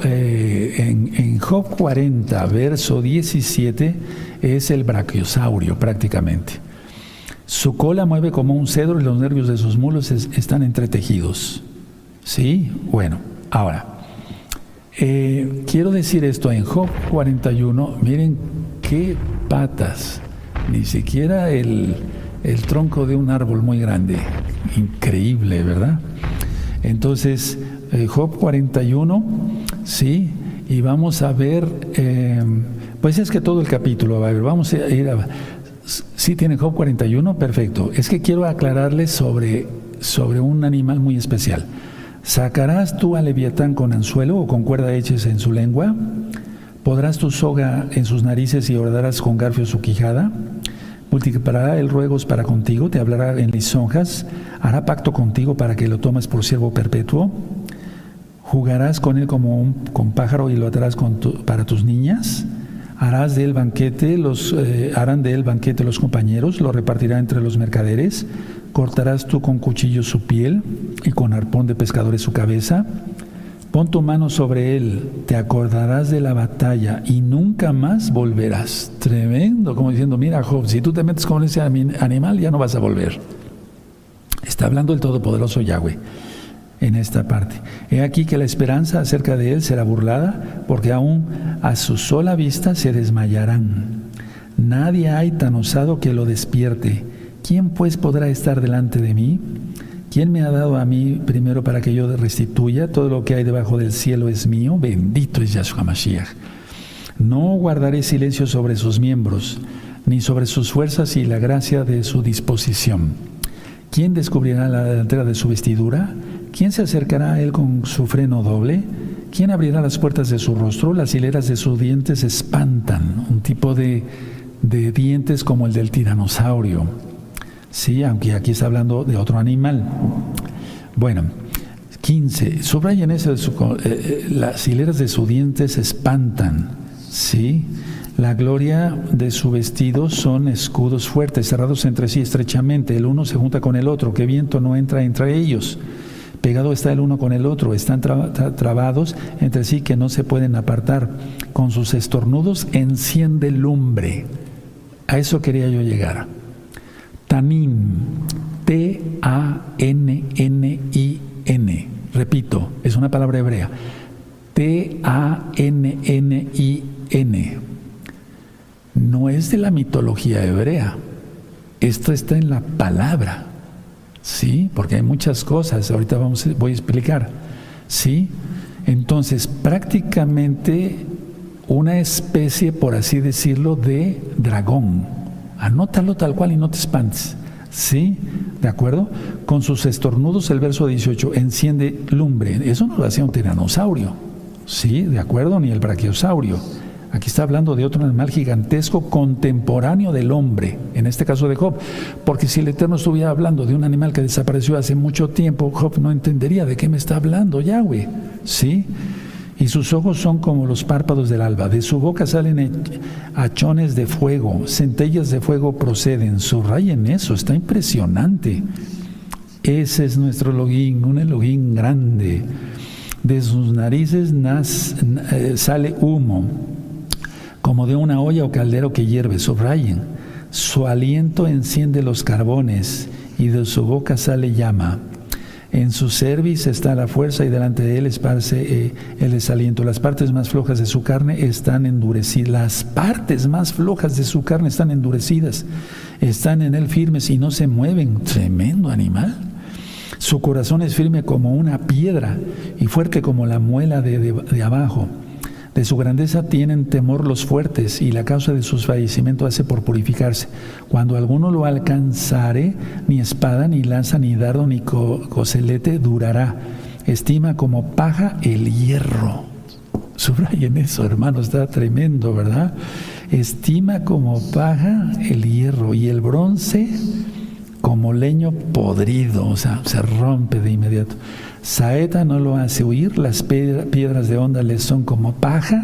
en Job 40, verso 17, es el brachiosaurio prácticamente. Su cola mueve como un cedro y los nervios de sus muslos están entretejidos. ¿Sí? Bueno, ahora, quiero decir esto, en Job 41, miren qué patas, ni siquiera el tronco de un árbol muy grande, increíble, ¿verdad? Entonces, Job 41, sí, y vamos a ver, pues es que todo el capítulo, a ver, vamos a ir a... ¿Sí tiene Job 41? Perfecto. Es que quiero aclararles sobre un animal muy especial. ¿Sacarás tú a Leviatán con anzuelo o con cuerda hechas en su lengua? ¿Podrás tu soga en sus narices y hordarás con garfio su quijada? Multiplicará el ruegos para contigo, te hablará en lisonjas, hará pacto contigo para que lo tomes por siervo perpetuo. Jugarás con él como con pájaro y lo atarás para tus niñas. Harán de él banquete los compañeros, lo repartirá entre los mercaderes. Cortarás tú con cuchillo su piel y con arpón de pescadores su cabeza. Pon tu mano sobre él, te acordarás de la batalla y nunca más volverás. Tremendo, como diciendo, mira Job, si tú te metes con ese animal ya no vas a volver. Está hablando el Todopoderoso Yahweh en esta parte. He aquí que la esperanza acerca de él será burlada, porque aún a su sola vista se desmayarán. Nadie hay tan osado que lo despierte. ¿Quién pues podrá estar delante de mí? ¿Quién me ha dado a mí primero para que yo restituya? Todo lo que hay debajo del cielo es mío. Bendito es Yahshua Mashiach. No guardaré silencio sobre sus miembros, ni sobre sus fuerzas y la gracia de su disposición. ¿Quién descubrirá la delantera de su vestidura? ¿Quién se acercará a él con su freno doble? ¿Quién abrirá las puertas de su rostro? Las hileras de sus dientes espantan. Un tipo de dientes como el del tiranosaurio. Sí, aunque aquí está hablando de otro animal. Bueno, 15. Subrayen eso, las hileras de sus dientes espantan. Sí, la gloria de su vestido son escudos fuertes, cerrados entre sí estrechamente. El uno se junta con el otro, que viento no entra entre ellos. Pegado está el uno con el otro, están trabados entre sí que no se pueden apartar. Con sus estornudos enciende lumbre. A eso quería yo llegar. Tanin, T-A-N-N-I-N. Repito, es una palabra hebrea. T-A-N-N-I-N. No es de la mitología hebrea. Esto está en la palabra. ¿Sí? Porque hay muchas cosas. Ahorita voy a explicar. ¿Sí? Entonces, prácticamente una especie, por así decirlo, de dragón. Anótalo tal cual y no te espantes. ¿Sí? ¿De acuerdo? Con sus estornudos, el verso 18, enciende lumbre. Eso no lo hacía un tiranosaurio. ¿Sí? ¿De acuerdo? Ni el brachiosaurio. Aquí está hablando de otro animal gigantesco contemporáneo del hombre, en este caso de Job. Porque si el Eterno estuviera hablando de un animal que desapareció hace mucho tiempo, Job no entendería de qué me está hablando Yahweh. ¿Sí? Y sus ojos son como los párpados del alba. De su boca salen hachones de fuego, centellas de fuego proceden. Subrayen eso, está impresionante. Ese es nuestro Elohim, un Elohim grande. De sus narices sale humo, como de una olla o caldero que hierve. Subrayen. Su aliento enciende los carbones y de su boca sale llama. En su cerviz está la fuerza y delante de él esparce el desaliento. Las partes más flojas de su carne están endurecidas. Las partes más flojas de su carne están endurecidas. Están en él firmes y no se mueven. Tremendo animal. Su corazón es firme como una piedra y fuerte como la muela de abajo. De su grandeza tienen temor los fuertes, y la causa de sus fallecimientos hace por purificarse. Cuando alguno lo alcanzare, ni espada, ni lanza, ni dardo, ni coselete durará. Estima como paja el hierro. Subrayen eso, hermanos, está tremendo, ¿verdad? Estima como paja el hierro, y el bronce como leño podrido, o sea, se rompe de inmediato. Saeta no lo hace huir, las piedras de onda le son como paja.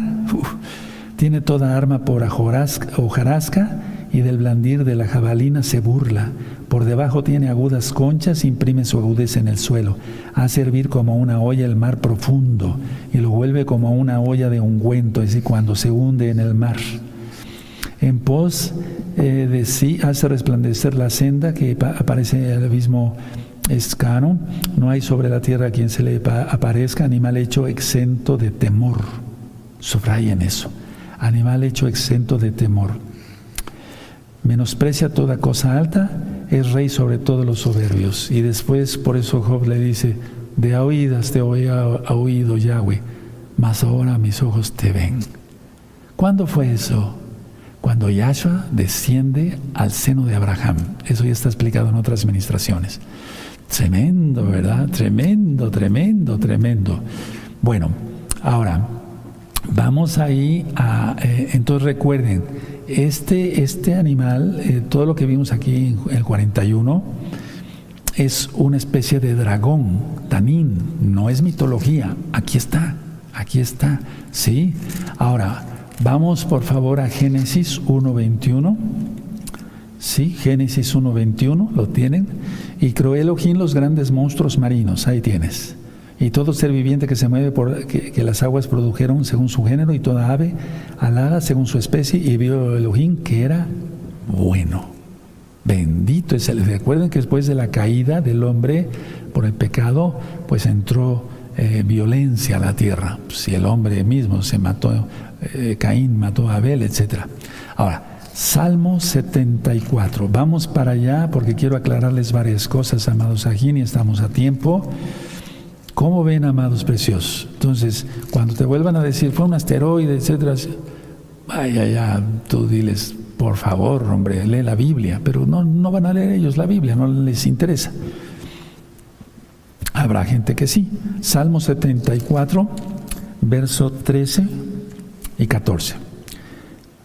Tiene toda arma por hojarasca, y del blandir de la jabalina se burla. Por debajo tiene agudas conchas, imprime su agudeza en el suelo. Hace hervir como una olla el mar profundo, y lo vuelve como una olla de ungüento, es decir, cuando se hunde en el mar. En pos de sí hace resplandecer la senda, que aparece el abismo escano. No hay sobre la tierra quien se le aparezca. Animal hecho exento de temor. Subrayen eso. Animal hecho exento de temor. Menosprecia toda cosa alta, es rey sobre todos los soberbios. Y después, por eso Job le dice: de oídas te había oído, Yahweh, mas ahora mis ojos te ven. ¿Cuándo fue eso? Cuando Yahshua desciende al seno de Abraham. Eso ya está explicado en otras ministraciones. Tremendo, ¿verdad? Tremendo, tremendo, tremendo. Bueno, ahora vamos ahí a... entonces recuerden, este animal, todo lo que vimos aquí en el 41, es una especie de dragón, tanín, no es mitología. Aquí está, ¿sí? Ahora, vamos por favor a Génesis 1:21. Sí, Génesis 1:21, ¿lo tienen? Y creó Elohim los grandes monstruos marinos, ahí tienes. Y todo ser viviente que se mueve que las aguas produjeron según su género, y toda ave alada según su especie, y vio Elohim que era bueno. Bendito es él. Recuerden que después de la caída del hombre por el pecado, pues entró violencia a la tierra. Si el hombre mismo se mató, Caín mató a Abel, etc. Ahora, Salmo 74. Vamos para allá porque quiero aclararles varias cosas, amados Ajín, y estamos a tiempo. ¿Cómo ven, amados preciosos? Entonces, cuando te vuelvan a decir fue un asteroide, etcétera, vaya, tú diles, por favor, hombre, lee la Biblia. Pero no van a leer ellos la Biblia, no les interesa. Habrá gente que sí. Salmo 74, verso 13 y 14.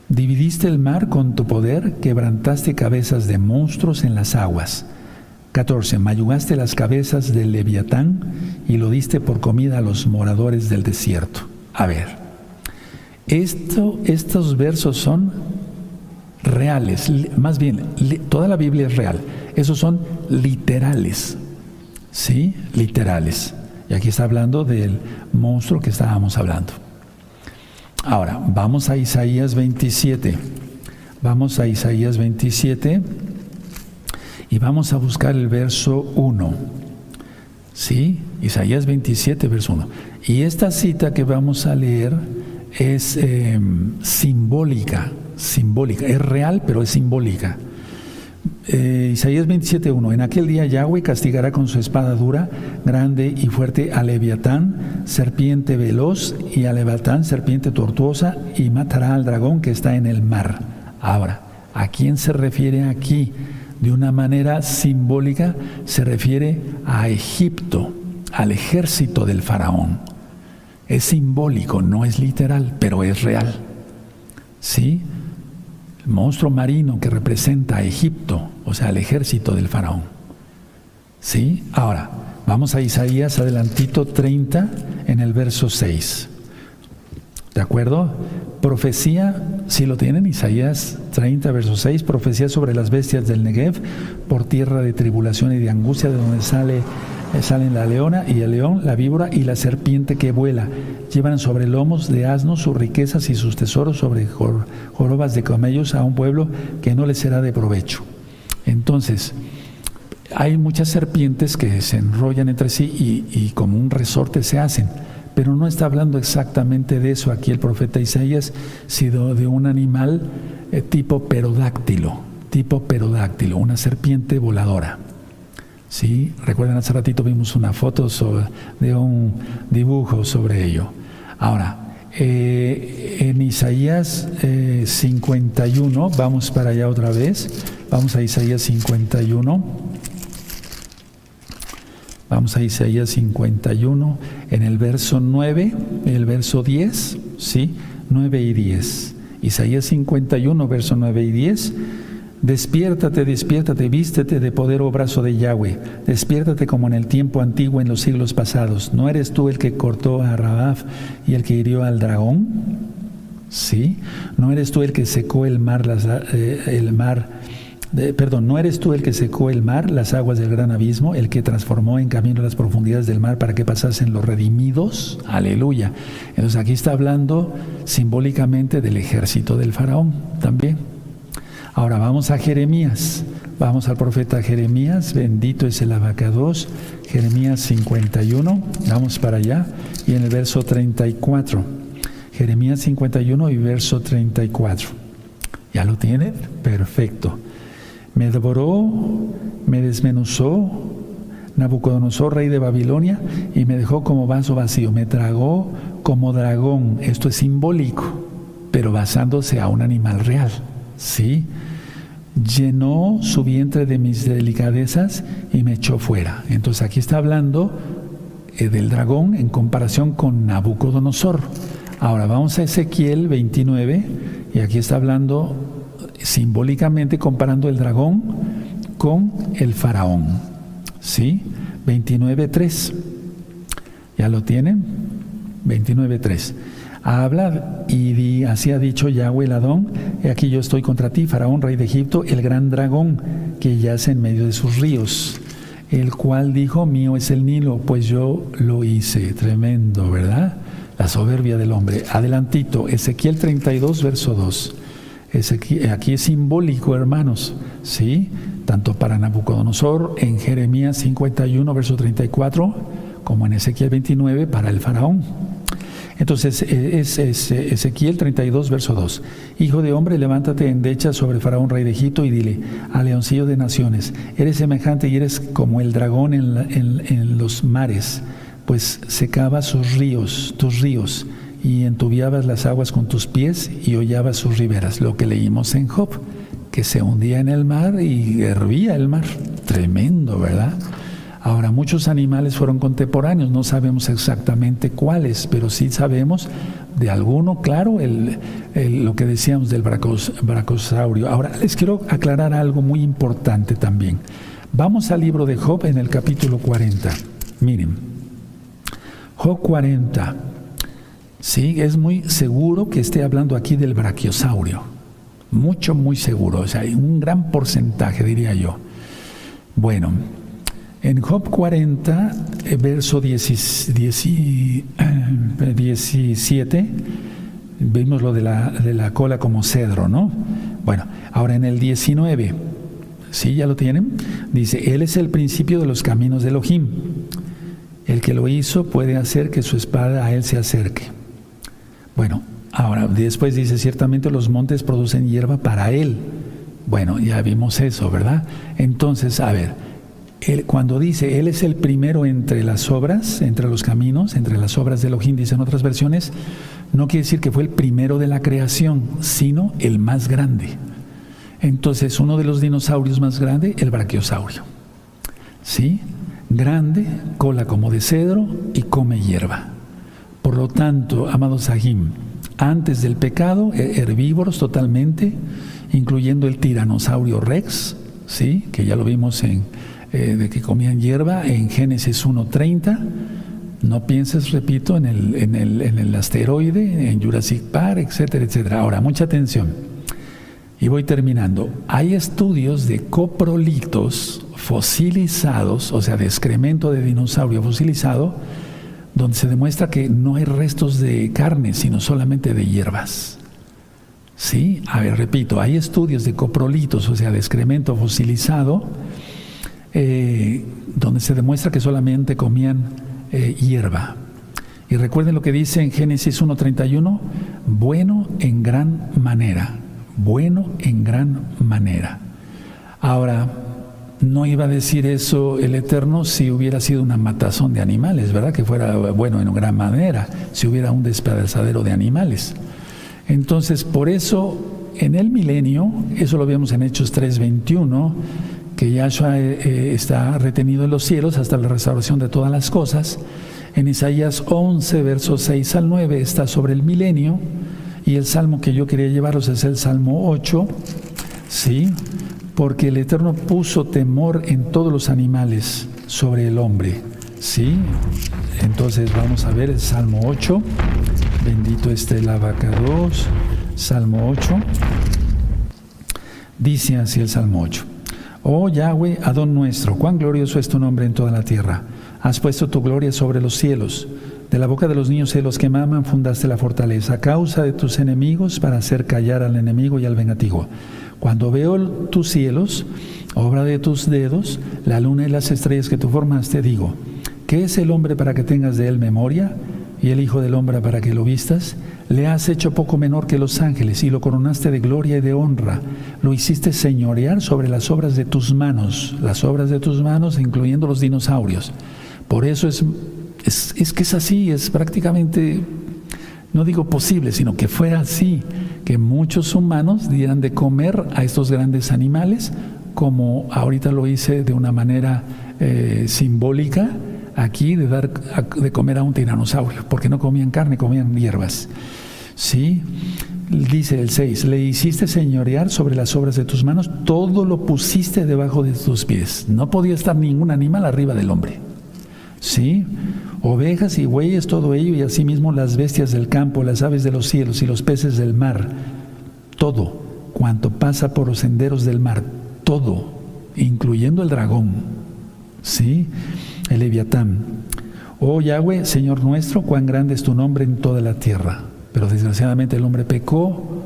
Dividiste el mar con tu poder, quebrantaste cabezas de monstruos en las aguas. 14. Mayugaste las cabezas del Leviatán y lo diste por comida a los moradores del desierto. A ver, estos versos son reales, más bien, toda la Biblia es real. Esos son literales, ¿sí? Literales. Y aquí está hablando del monstruo que estábamos hablando. Ahora, vamos a Isaías 27. Vamos a Isaías 27 y vamos a buscar el verso 1. ¿Sí? Isaías 27, verso 1. Y esta cita que vamos a leer es simbólica. Es real, pero es simbólica. Isaías 27:1. En aquel día Yahweh castigará con su espada dura, grande y fuerte a Leviatán, serpiente veloz, y a Leviatán, serpiente tortuosa, y matará al dragón que está en el mar. Ahora, ¿a quién se refiere aquí? De una manera simbólica se refiere a Egipto, al ejército del faraón. Es simbólico, no es literal, pero es real. ¿Sí? El monstruo marino que representa a Egipto, o sea, al ejército del faraón. ¿Sí? Ahora, vamos a Isaías adelantito 30 en el verso 6. ¿De acuerdo? Profecía, si lo tienen, Isaías 30, verso 6, profecía sobre las bestias del Negev, por tierra de tribulación y de angustia, de donde salen la leona y el león, la víbora y la serpiente que vuela. Llevan sobre lomos de asnos sus riquezas y sus tesoros, sobre jorobas de camellos, a un pueblo que no les será de provecho. Entonces, hay muchas serpientes que se enrollan entre sí y como un resorte se hacen, pero no está hablando exactamente de eso aquí el profeta Isaías, sino de un animal tipo pterodáctilo, una serpiente voladora. ¿Sí? Recuerden, hace ratito vimos una foto de un dibujo sobre ello. Ahora, en Isaías 51, vamos para allá otra vez, vamos a Isaías 51. Vamos a Isaías 51, en el verso 9, el verso 10, ¿sí? 9 y 10. Isaías 51, verso 9 y 10. Despiértate, despiértate, vístete de poder, oh brazo de Yahweh. Despiértate como en el tiempo antiguo, en los siglos pasados. ¿No eres tú el que cortó a Rahab y el que hirió al dragón? ¿Sí? ¿No eres tú el que secó el mar, ¿no eres tú el que secó el mar, las aguas del gran abismo, el que transformó en camino las profundidades del mar para que pasasen los redimidos? Aleluya. Entonces aquí está hablando simbólicamente del ejército del faraón también. Ahora vamos a Jeremías, vamos al profeta Jeremías, bendito es el abacados, Jeremías 51, vamos para allá, y en el verso 34, Jeremías 51 y verso 34. ¿Ya lo tienen? Perfecto. Me devoró, me desmenuzó Nabucodonosor, rey de Babilonia, y me dejó como vaso vacío, me tragó como dragón. Esto es simbólico, pero basándose a un animal real, ¿sí? Llenó su vientre de mis delicadezas y me echó fuera. Entonces aquí está hablando del dragón en comparación con Nabucodonosor. Ahora vamos a Ezequiel 29 y aquí está hablando simbólicamente comparando el dragón con el faraón. ¿Sí? 29:3. ¿Ya lo tienen? 29:3. Habla y así ha dicho Yahweh el Adón: he aquí yo estoy contra ti, Faraón, rey de Egipto, el gran dragón que yace en medio de sus ríos, el cual dijo: mío es el Nilo, pues yo lo hice. Tremendo, ¿verdad? La soberbia del hombre. Adelantito, Ezequiel 32, verso 2. Aquí es simbólico, hermanos, ¿sí? Tanto para Nabucodonosor en Jeremías 51, verso 34, como en Ezequiel 29 para el faraón. Entonces es Ezequiel 32, verso 2. Hijo de hombre, levántate, endecha sobre Faraón, rey de Egipto, y dile: al leoncillo de naciones, eres semejante y eres como el dragón en los mares, pues secaba tus ríos, y entubiabas las aguas con tus pies y hollabas sus riberas. Lo que leímos en Job, que se hundía en el mar y hervía el mar. Tremendo, ¿verdad? Ahora, muchos animales fueron contemporáneos, no sabemos exactamente cuáles, pero sí sabemos de alguno, claro, lo que decíamos del brachosaurio. Ahora, les quiero aclarar algo muy importante también. Vamos al libro de Job en el capítulo 40. Miren, Job 40. Sí, es muy seguro que esté hablando aquí del brachiosaurio. Muy seguro. O sea, hay un gran porcentaje, diría yo. Bueno, en Job 40, verso 17, vimos lo de la cola como cedro, ¿no? Bueno, ahora en el 19, ¿sí? ¿Ya lo tienen? Dice: Él es el principio de los caminos de Elohim. El que lo hizo puede hacer que su espada a él se acerque. Bueno, ahora después dice: ciertamente los montes producen hierba para él. Bueno, ya vimos eso, ¿verdad? Entonces, a ver, cuando dice Él es el primero entre las obras, entre los caminos, entre las obras de Elohim, dicen otras versiones, no quiere decir que fue el primero de la creación, sino el más grande. Entonces, uno de los dinosaurios más grandes, el brachiosaurio. ¿Sí? Grande, cola como de cedro y come hierba. Por lo tanto, amados Sahim, antes del pecado, herbívoros totalmente, incluyendo el tiranosaurio Rex, ¿sí? Que ya lo vimos de que comían hierba en Génesis 1:30. No pienses, repito, en el asteroide, en Jurassic Park, etcétera, etcétera. Ahora, mucha atención. Y voy terminando. Hay estudios de coprolitos fosilizados, o sea, de excremento de dinosaurio fosilizado, donde se demuestra que no hay restos de carne, sino solamente de hierbas. ¿Sí? A ver, repito, hay estudios de coprolitos, o sea, de excremento fosilizado, donde se demuestra que solamente comían hierba. Y recuerden lo que dice en Génesis 1:31, bueno en gran manera, bueno en gran manera. Ahora, no iba a decir eso el Eterno si hubiera sido una matazón de animales, ¿verdad? Que fuera bueno en gran manera, si hubiera un despedazadero de animales. Entonces, por eso, en el milenio, eso lo vemos en Hechos 3:21, que Yahshua está retenido en los cielos hasta la restauración de todas las cosas. En Isaías 11, versos 6 al 9, está sobre el milenio, y el salmo que yo quería llevaros es el Salmo 8, ¿sí? Porque el Eterno puso temor en todos los animales sobre el hombre, ¿sí? Entonces vamos a ver el Salmo 8, bendito esté el abacados, Salmo 8, dice así el Salmo 8. Oh Yahweh, Adón nuestro, cuán glorioso es tu nombre en toda la tierra. Has puesto tu gloria sobre los cielos. De la boca de los niños y los que maman fundaste la fortaleza, a causa de tus enemigos, para hacer callar al enemigo y al vengativo. Cuando veo tus cielos, obra de tus dedos, la luna y las estrellas que tú formaste, digo, ¿qué es el hombre para que tengas de él memoria? Y el hijo del hombre para que lo vistas. Le has hecho poco menor que los ángeles y lo coronaste de gloria y de honra. Lo hiciste señorear sobre las obras de tus manos, incluyendo los dinosaurios. Por eso es que es así, es prácticamente, no digo posible, sino que fue así, que muchos humanos dieran de comer a estos grandes animales, como ahorita lo hice de una manera simbólica, aquí de dar de comer a un tiranosaurio, porque no comían carne, comían hierbas. ¿Sí? Dice el 6, le hiciste señorear sobre las obras de tus manos, todo lo pusiste debajo de tus pies. No podía estar ningún animal arriba del hombre. ¿Sí? Ovejas y bueyes, todo ello, y asimismo las bestias del campo, las aves de los cielos y los peces del mar, todo cuanto pasa por los senderos del mar, todo, incluyendo el dragón, ¿sí? El leviatán. Oh Yahweh, Señor nuestro, cuán grande es tu nombre en toda la tierra. Pero desgraciadamente el hombre pecó,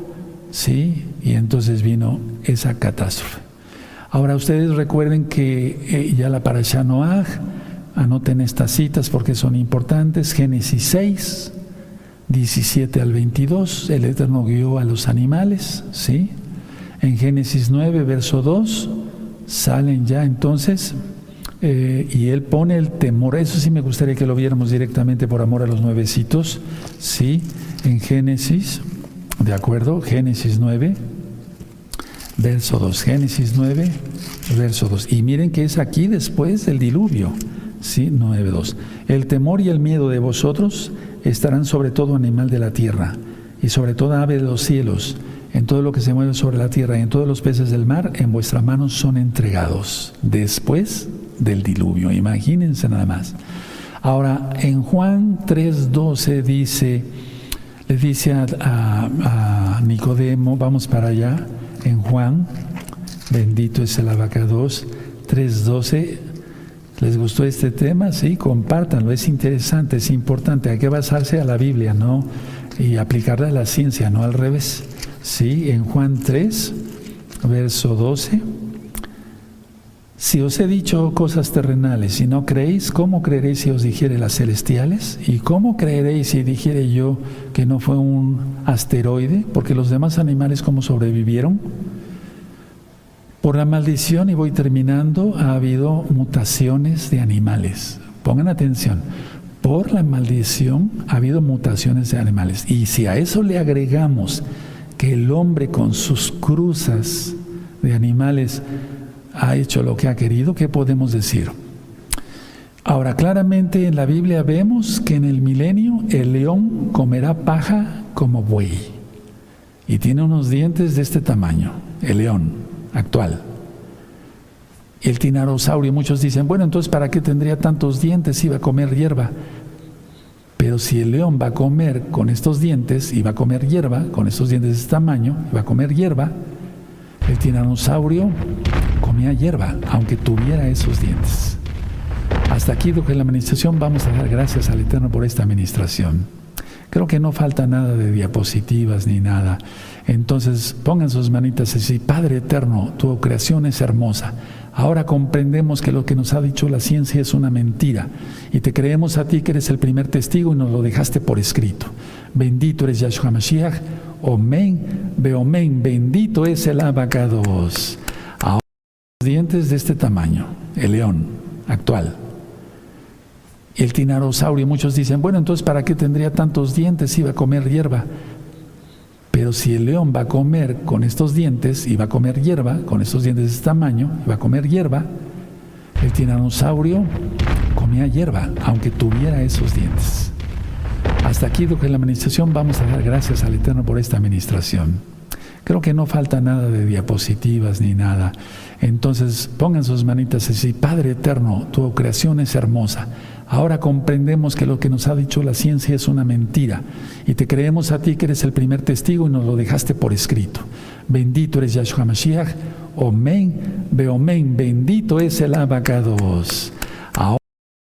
¿sí? Y entonces vino esa catástrofe. Ahora ustedes recuerden que ya la Parashá Noaj, anoten estas citas porque son importantes. Génesis 6, 17 al 22, el Eterno guió a los animales, ¿sí? En Génesis 9, verso 2, salen ya entonces, y Él pone el temor. Eso sí me gustaría que lo viéramos directamente por amor a los nuevecitos, ¿sí? En Génesis, ¿de acuerdo? Génesis 9, verso 2. Génesis 9, verso 2. Y miren que es aquí después del diluvio. Sí, 9:2. El temor y el miedo de vosotros estarán sobre todo animal de la tierra y sobre toda ave de los cielos, en todo lo que se mueve sobre la tierra y en todos los peces del mar, en vuestras manos son entregados después del diluvio. Imagínense nada más. Ahora, en Juan 3:12 le dice a Nicodemo, vamos para allá, en Juan, bendito es el abacados, 3:12. ¿Les gustó este tema? Sí, compártanlo, es interesante, es importante, hay que basarse a la Biblia, ¿no? Y aplicarla a la ciencia, no al revés. Sí, en Juan 3, verso 12. Si os he dicho cosas terrenales y no creéis, ¿cómo creeréis si os dijere las celestiales? ¿Y cómo creeréis si dijere yo que no fue un asteroide? Porque los demás animales, ¿cómo sobrevivieron? Por la maldición, y voy terminando, ha habido mutaciones de animales. Pongan atención. Por la maldición ha habido mutaciones de animales. Y si a eso le agregamos que el hombre con sus cruzas de animales ha hecho lo que ha querido, ¿qué podemos decir? Ahora, claramente en la Biblia vemos que en el milenio el león comerá paja como buey. Y tiene unos dientes de este tamaño, el león actual. El tiranosaurio, muchos dicen, bueno, entonces ¿para qué tendría tantos dientes si va a comer hierba? Pero si el león va a comer con estos dientes y va a comer hierba, con estos dientes de este tamaño, va a comer hierba, el tiranosaurio comía hierba, aunque tuviera esos dientes. Hasta aquí lo que es la administración. Vamos a dar gracias al Eterno por esta administración. Creo que no falta nada de diapositivas ni nada. Entonces pongan sus manitas así: Padre eterno, tu creación es hermosa. Ahora comprendemos que lo que nos ha dicho la ciencia es una mentira y te creemos a ti que eres el primer testigo y nos lo dejaste por escrito. Bendito eres Yahshua Mashiach, Omen, Beomen, bendito es el Abacados. Ahora los dientes de este tamaño, el león actual. El tiranosaurio, muchos dicen, bueno, entonces ¿para qué tendría tantos dientes si iba a comer hierba? Pero si el león va a comer con estos dientes y va a comer hierba, con estos dientes de este tamaño, y va a comer hierba, el tiranosaurio comía hierba, aunque tuviera esos dientes. Hasta aquí lo que es la administración. Vamos a dar gracias al Eterno por esta administración. Creo que no falta nada de diapositivas ni nada. Entonces pongan sus manitas así. Padre Eterno, tu creación es hermosa. Ahora comprendemos que lo que nos ha dicho la ciencia es una mentira y te creemos a ti que eres el primer testigo y nos lo dejaste por escrito. Bendito eres Yahshua Mashiach, Omen, Beomen, bendito es el Abacados.